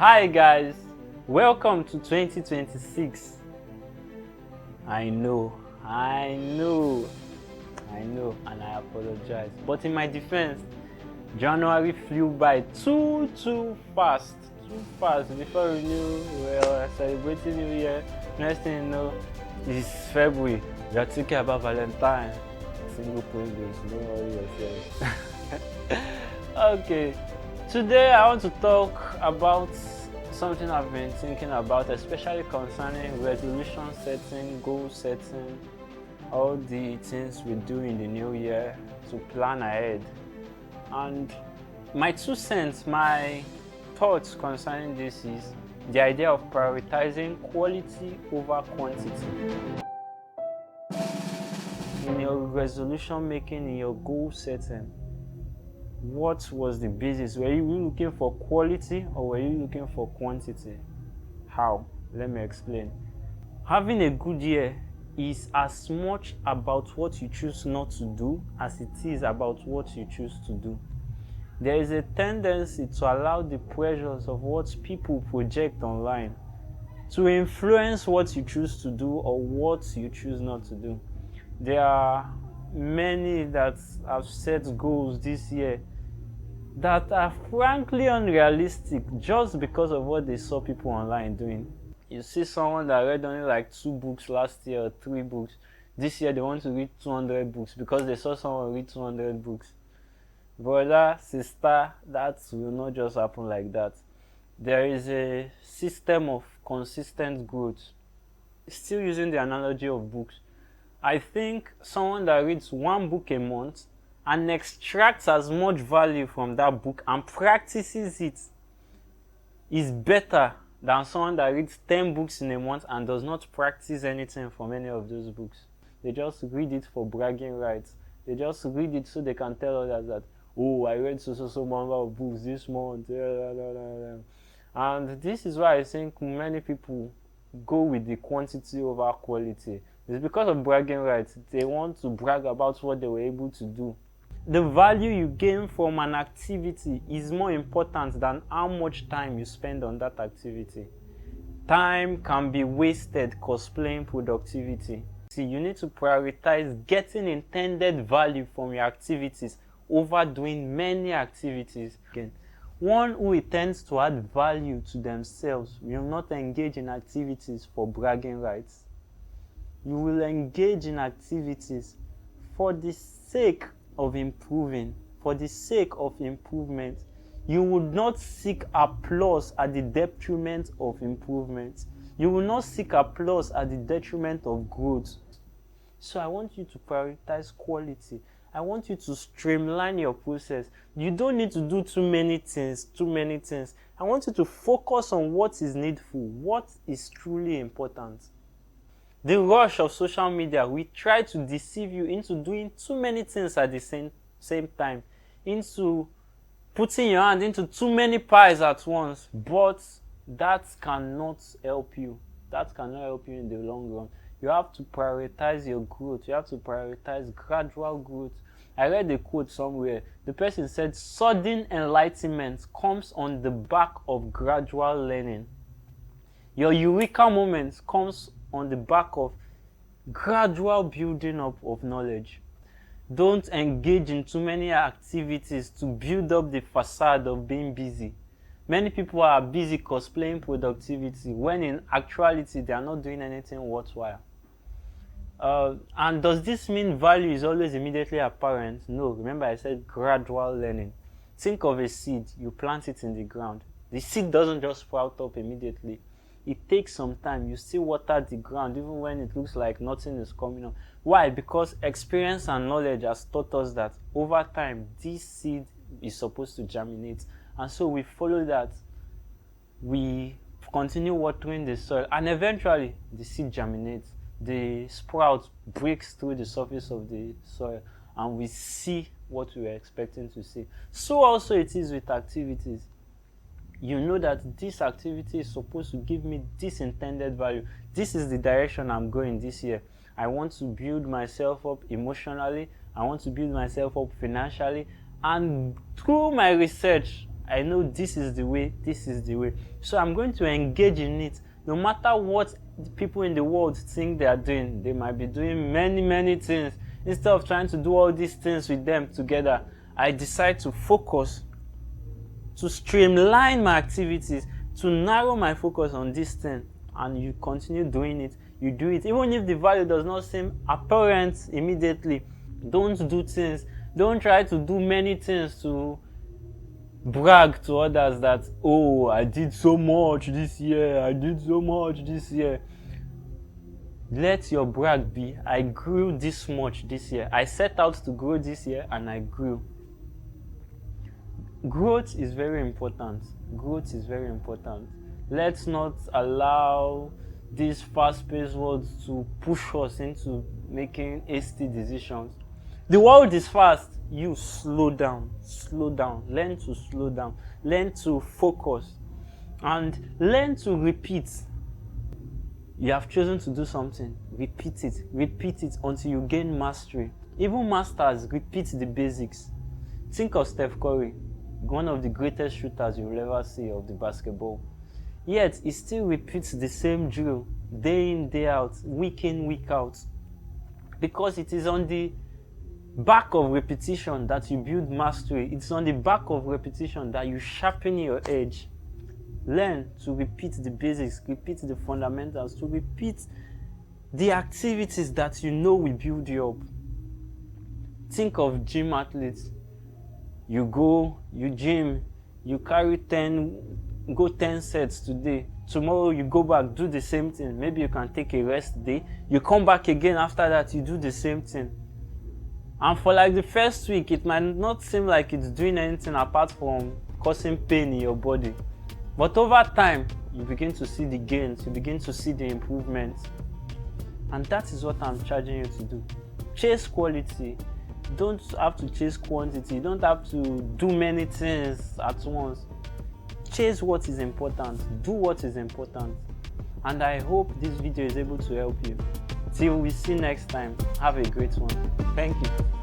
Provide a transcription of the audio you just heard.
Hi guys, welcome to 2026. I know, and I apologize. But in my defense, January flew by too fast. Before we knew we were celebrating New Year. Next thing you know, it's February. We are thinking about Valentine. Single Pringles, don't worry yourself. Okay, today I want to talk about something I've been thinking about, especially concerning resolution setting, goal setting, all the things we do in the new year to plan ahead. And my 2 cents, my thoughts concerning this is the idea of prioritizing quality over quantity. In your resolution making, in your goal setting, what was the basis? Were you looking for quality or were you looking for quantity? How? Let me explain. Having a good year is as much about what you choose not to do as it is about what you choose to do. There is a tendency to allow the pressures of what people project online to influence what you choose to do or what you choose not to do. There are many that have set goals this year that are frankly unrealistic just because of what they saw people online doing. You see someone that read only like 2 books last year or 3 books. This year they want to read 200 books because they saw someone read 200 books. Brother, sister, that will not just happen like that. There is a system of consistent growth. Still using the analogy of books, I think someone that reads 1 book a month and extracts as much value from that book and practices it is better than someone that reads 10 books in a month and does not practice anything from any of those books. They just read it for bragging rights. They just read it so they can tell others that, oh, I read so number of books this month. And this is why I think many people go with the quantity over quality. It's because of bragging rights. They want to brag about what they were able to do. The value you gain from an activity is more important than how much time you spend on that activity. Time can be wasted cosplaying productivity. See, you need to prioritize getting intended value from your activities over doing many activities. Again, one who intends to add value to themselves will not engage in activities for bragging rights. You will engage in activities for the sake of improving, for the sake of improvement. You would not seek applause at the detriment of improvement. You will not seek applause at the detriment of growth. So I want you to prioritize quality. I want you to streamline your process. You don't need to do too many things. I want you to focus on what is needful, what is truly important. The rush of social media will try to deceive you into doing too many things at the same time, into putting your hand into too many pies at once, but that cannot help you. That cannot help you in the long run. You have to prioritize your growth. You have to prioritize gradual growth. I read a quote somewhere. The person said, sudden enlightenment comes on the back of gradual learning. Your eureka moment comes on the back of gradual building up of knowledge. Don't engage in too many activities to build up the facade of being busy. Many people are busy cosplaying productivity when in actuality they are not doing anything worthwhile. And does this mean value is always immediately apparent? No. Remember I said gradual learning. Think of a seed. You plant it in the ground. The seed doesn't just sprout up immediately. It takes some time. You still water the ground even when it looks like nothing is coming up. Why? Because experience and knowledge has taught us that over time this seed is supposed to germinate, and so we follow that. We continue watering the soil and eventually the seed germinates. The sprout breaks through the surface of the soil and we see what we were expecting to see. So also it is with activities. You know that this activity is supposed to give me this intended value. This is the direction I'm going this year. I want to build myself up emotionally. I want to build myself up financially. And through my research, I know this is the way, this is the way. So I'm going to engage in it. No matter what the people in the world think they are doing, they might be doing many things. Instead of trying to do all these things with them together, I decide to focus, to streamline my activities, to narrow my focus on this thing. And you continue doing it. You do it. Even if the value does not seem apparent immediately, don't do things. Don't try to do many things to brag to others that, oh, I did so much this year. I did so much this year. Let your brag be, I grew this much this year. I set out to grow this year and I grew. Growth is very important. Growth is very important. Let's not allow this fast-paced world to push us into making hasty decisions. The world is fast. You slow down. Slow down. Learn to slow down. Learn to focus. And learn to repeat. You have chosen to do something. Repeat it. Repeat it until you gain mastery. Even masters repeat the basics. Think of Steph Curry, one of the greatest shooters you will ever see of the basketball. Yet, he still repeats the same drill day in, day out, week in, week out. Because it is on the back of repetition that you build mastery. It's on the back of repetition that you sharpen your edge. Learn to repeat the basics, repeat the fundamentals, to repeat the activities that you know will build you up. Think of gym athletes. You go, you gym, you carry 10 sets today. Tomorrow you go back, do the same thing. Maybe you can take a rest day. You come back again after that, you do the same thing. And for like the first week, it might not seem like it's doing anything apart from causing pain in your body. But over time, you begin to see the gains, you begin to see the improvements. And that is what I'm charging you to do. Chase quality. Don't have to chase quantity. You don't have to do many things at once. Chase what is important. Do what is important. And I hope this video is able to help you. Till we see next time, have a great one. Thank you.